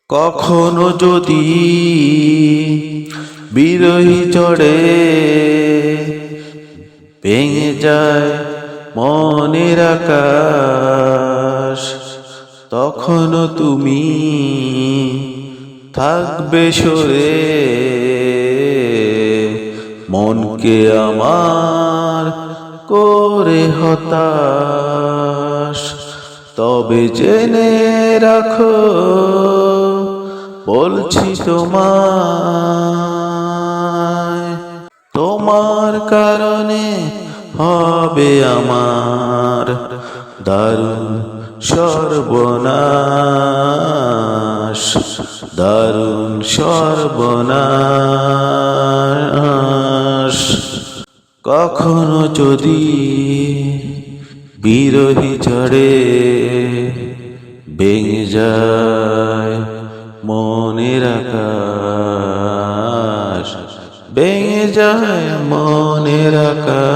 কখনো যদি বিরহী চড়ে ভেঙে যায় মনের আকাশ, তখনও তুমি থাকবে সরে মনকে আমার করে হতাশ। তবে জেনে রাখো বলছি তোমায়, তোমার কারণে হবে আমার দারুণ সর্বনাশ, দারুণ সর্বনাশ। কখনো যদি বিরহী ঝড়ে ভেঙে যায় মনের আকাশ, ভেঙে যায় মনের আকাশ।